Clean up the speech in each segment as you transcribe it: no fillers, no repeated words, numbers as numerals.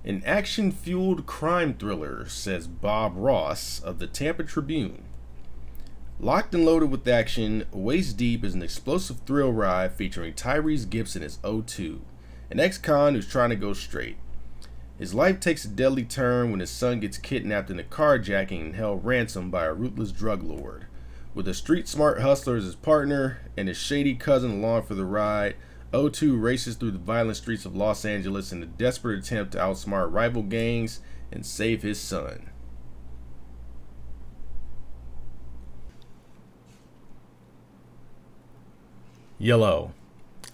An action-fueled crime thriller, says Bob Ross of the Tampa Tribune. Locked and loaded with action, Waist Deep is an explosive thrill ride featuring Tyrese Gibson as O2, an ex-con who's trying to go straight. His life takes a deadly turn when his son gets kidnapped in a carjacking and held ransom by a ruthless drug lord. With a street-smart hustler as his partner and his shady cousin along for the ride, O2 races through the violent streets of Los Angeles in a desperate attempt to outsmart rival gangs and save his son. Yellow,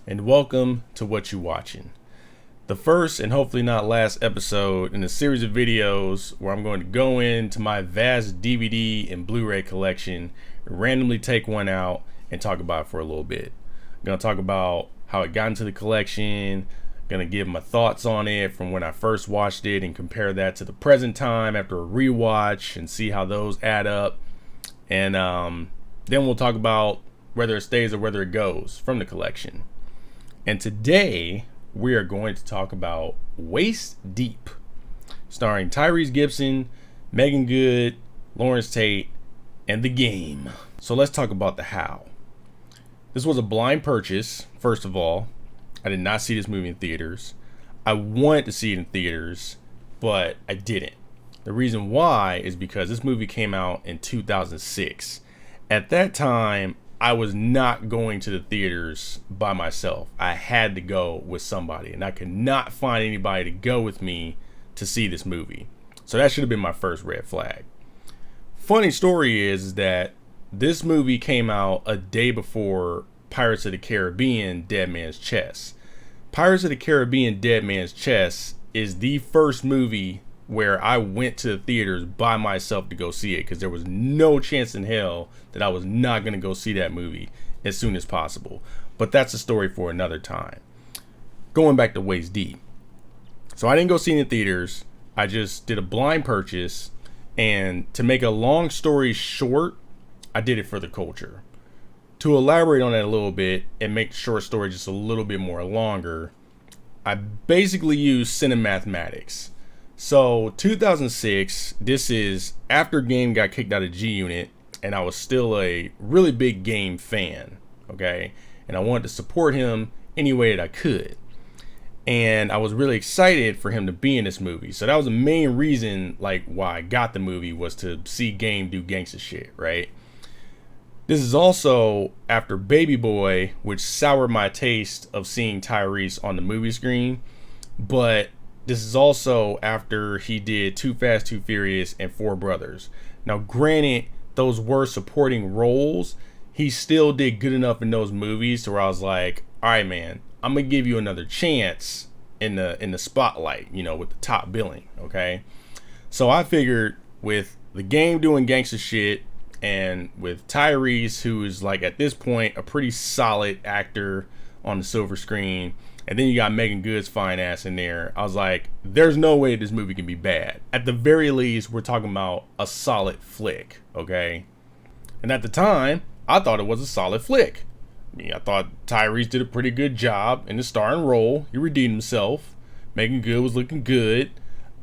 and welcome to WhaCHew Watchin, the first and hopefully not last episode in a series of videos where I'm going to go into my vast DVD and Blu Ray collection, randomly take one out and talk about it for a little bit. I'm going to talk about how it got into the collection, going to give my thoughts on it from when I first watched it and compare that to the present time after a rewatch and see how those add up. And then we'll talk about whether it stays or whether it goes from the collection. And today we are going to talk about Waist Deep, starring Tyrese Gibson, Meagan Good, Larenz Tate, and The Game. So let's talk about the how. This was a blind purchase, first of all. I did not see this movie in theaters. I wanted to see it in theaters, but I didn't. The reason why is because this movie came out in 2006. At that time, I was not going to the theaters by myself. I had to go with somebody, and I could not find anybody to go with me to see this movie. So that should have been my first red flag. Funny story is that this movie came out a day before Pirates of the Caribbean Dead Man's Chest. Pirates of the Caribbean Dead Man's Chest is the first movie where I went to the theaters by myself to go see it, because there was no chance in hell that I was not going to go see that movie as soon as possible. But that's a story for another time. Going back to Waist Deep. So I didn't go see it in theaters. I just did a blind purchase. And to make a long story short, I did it for the culture. To elaborate on that a little bit and make the short story just a little bit more longer, I basically used cinemathematics. So 2006, this is after Game got kicked out of G Unit, and I was still a really big Game fan, okay? And I wanted to support him any way that I could. And I was really excited for him to be in this movie. So that was the main reason, like, why I got the movie, was to see Game do gangsta shit, right? This is also after Baby Boy, which soured my taste of seeing Tyrese on the movie screen. But this is also after he did Too Fast, Too Furious, and Four Brothers. Now, granted, those were supporting roles. He still did good enough in those movies to where I was like, all right, man, I'm going to give you another chance in the spotlight, you know, with the top billing, okay? So I figured with The Game doing gangster shit, and with Tyrese, who is, like, at this point, a pretty solid actor on the silver screen, and then you got Meagan Good's fine ass in there, I was like, there's no way this movie can be bad. At the very least, we're talking about a solid flick, okay? And at the time, I thought it was a solid flick. I mean, I thought Tyrese did a pretty good job in the starring role. He redeemed himself. Meagan Good was looking good.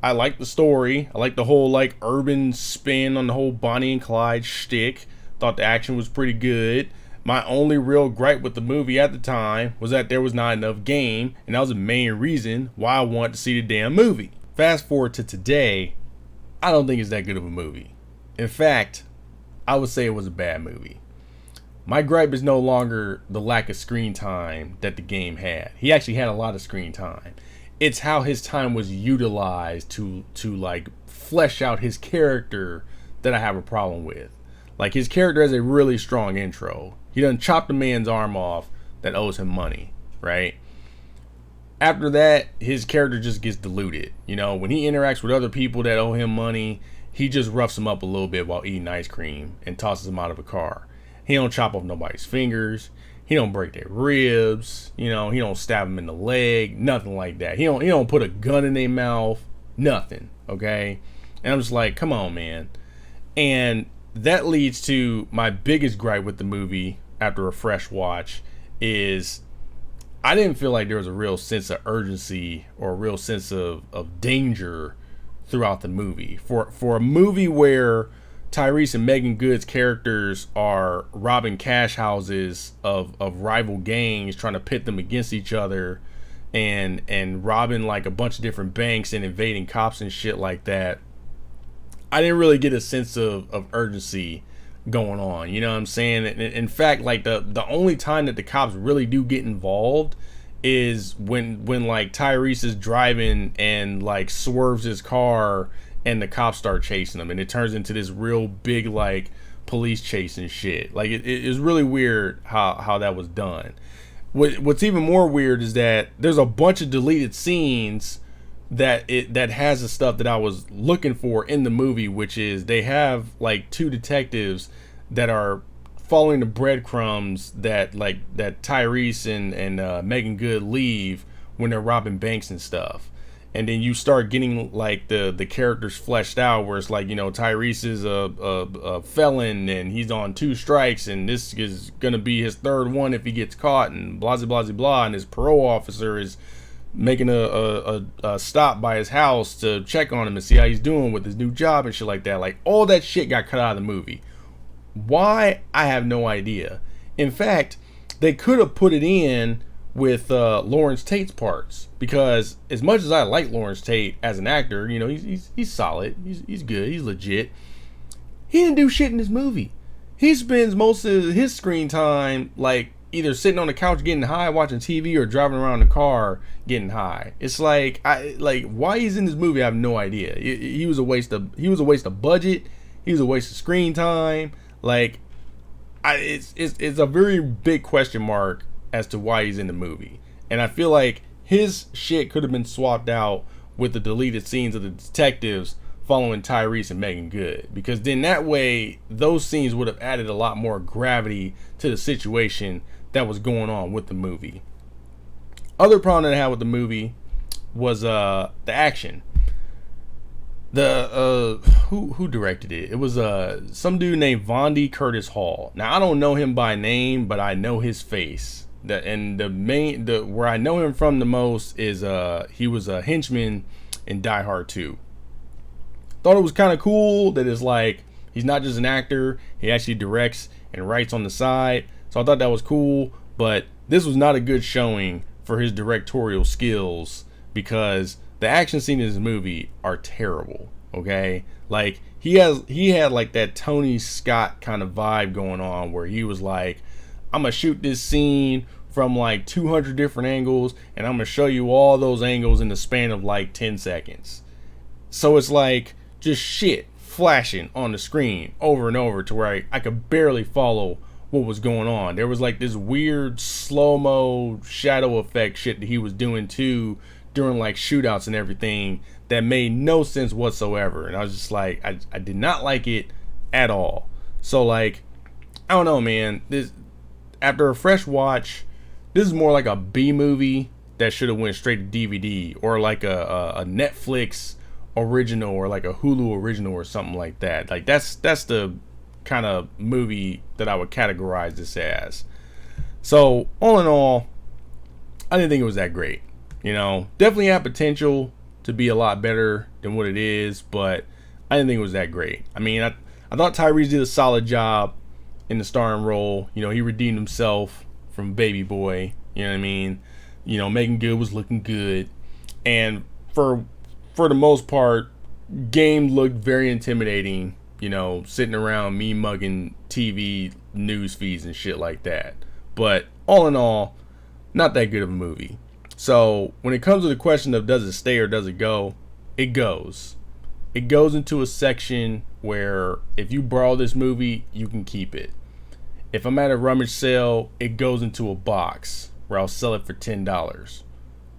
I liked the story. I liked the whole, like, urban spin on the whole Bonnie and Clyde shtick. Thought the action was pretty good. My only real gripe with the movie at the time was that there was not enough game, and that was the main reason why I wanted to see the damn movie. Fast forward to today, I don't think it's that good of a movie. In fact, I would say it was a bad movie. My gripe is no longer the lack of screen time that the Game had. He actually had a lot of screen time. It's how his time was utilized to like flesh out his character that I have a problem with. Like, his character has a really strong intro. He done chopped a man's arm off that owes him money, right? After that, his character just gets diluted. You know, when he interacts with other people that owe him money, he just roughs them up a little bit while eating ice cream and tosses them out of a car. He don't chop off nobody's fingers. He don't break their ribs. You know, he don't stab them in the leg. Nothing like that. He don't put a gun in their mouth. Nothing, okay? And I'm just like, come on, man. And that leads to my biggest gripe with the movie after a fresh watch is I didn't feel like there was a real sense of urgency or a real sense of danger throughout the movie. For a movie where Tyrese and Megan Good's characters are robbing cash houses of rival gangs, trying to pit them against each other, and robbing like a bunch of different banks and invading cops and shit like that, I didn't really get a sense of urgency going on. You know what I'm saying? In fact, like the only time that the cops really do get involved is when like Tyrese is driving and like swerves his car and the cops start chasing him, and it turns into this real big like police chase and shit. Like it is really weird how that was done. What's even more weird is that there's a bunch of deleted scenes that has the stuff that I was looking for in the movie, which is they have like two detectives that are following the breadcrumbs that Tyrese and Megan Good leave when they're robbing banks and stuff. And then you start getting like the characters fleshed out, where it's like, you know, Tyrese is a felon and he's on 2 strikes, and this is gonna be his 3rd one if he gets caught, and blah blah blah blah. And his parole officer is making a stop by his house to check on him and see how he's doing with his new job and shit like that. Like all that shit got cut out of the movie. Why? I have no idea. In fact, they could have put it in with Larenz Tate's parts, because as much as I like Larenz Tate as an actor, you know, he's solid, he's good, he's legit. He didn't do shit in this movie. He spends most of his screen time like either sitting on the couch getting high watching TV or driving around the car getting high. It's like why he's in this movie, I have no idea. He was a waste of budget. He was a waste of screen time. Like it's a very big question mark as to why he's in the movie. And I feel like his shit could have been swapped out with the deleted scenes of the detectives following Tyrese and Megan Good, because then that way those scenes would have added a lot more gravity to the situation that was going on with the movie. Other problem that I had with the movie was the action. Who directed it? It was some dude named Vondie Curtis-Hall. Now I don't know him by name, but I know his face. Where I know him from the most is he was a henchman in Die Hard 2. Thought it was kind of cool that it's like he's not just an actor, he actually directs and writes on the side. So I thought that was cool, but this was not a good showing for his directorial skills, because the action scenes in this movie are terrible. Okay, like he had like that Tony Scott kind of vibe going on, where he was like, I'm gonna shoot this scene from like 200 different angles, and I'm gonna show you all those angles in the span of like 10 seconds. So it's like just shit flashing on the screen over and over, to where I could barely follow what was going on. There was like this weird slow-mo shadow effect shit that he was doing too during like shootouts and everything that made no sense whatsoever. And I was just like, I did not like it at all. So like, I don't know, man. After a fresh watch, this is more like a B movie that should have went straight to DVD, or like a Netflix original, or like a Hulu original or something like that. Like that's the kind of movie that I would categorize this as. So all in all, I didn't think it was that great. You know, definitely had potential to be a lot better than what it is, but I didn't think it was that great. I mean, I thought Tyrese did a solid job in the starring role. You know, he redeemed himself from Baby Boy. You know what I mean? You know, Megan Good was looking good, and for the most part, Game looked very intimidating. You know, sitting around me mugging TV news feeds and shit like that. But all in all, not that good of a movie. So when it comes to the question of does it stay or does it go, it goes. It goes into a section where if you borrow this movie, you can keep it. If I'm at a rummage sale, it goes into a box where I'll sell it for $10.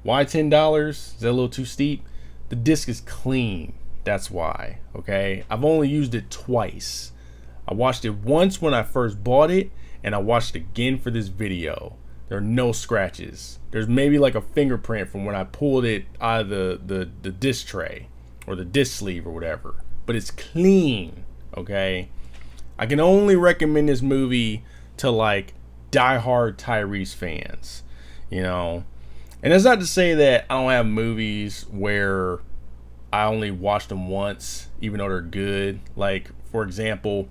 Why $10? Is that a little too steep? The disc is clean. That's why. Okay. I've only used it twice. I watched it once when I first bought it, and I watched it again for this video. There are no scratches. There's maybe like a fingerprint from when I pulled it out of the disc tray or the disc sleeve or whatever. But it's clean. Okay. I can only recommend this movie to like diehard Tyrese fans. you know. And it's not to say that I don't have movies where I only watch them once, even though they're good. Like, for example,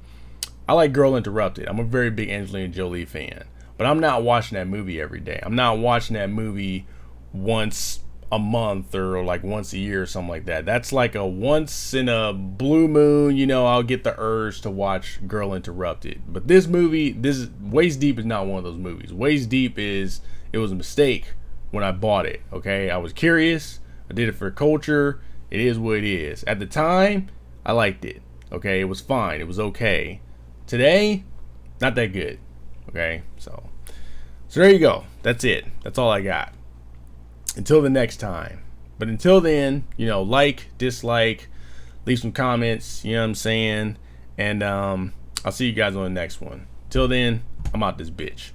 I like Girl Interrupted. I'm a very big Angelina Jolie fan. But I'm not watching that movie every day. I'm not watching that movie once a month or like once a year or something like that. That's like a once in a blue moon, you know, I'll get the urge to watch Girl Interrupted. But this movie, this Waist Deep is not one of those movies. Waist Deep is, it was a mistake when I bought it, okay? I was curious. I did it for culture. It is what it is. At the time, I liked it, okay? It was fine. It was okay. Today, not that good, okay? So there you go. That's it. That's all I got. Until the next time. But until then, you know, like, dislike, leave some comments, you know what I'm saying? And I'll see you guys on the next one. Till then, I'm out this bitch.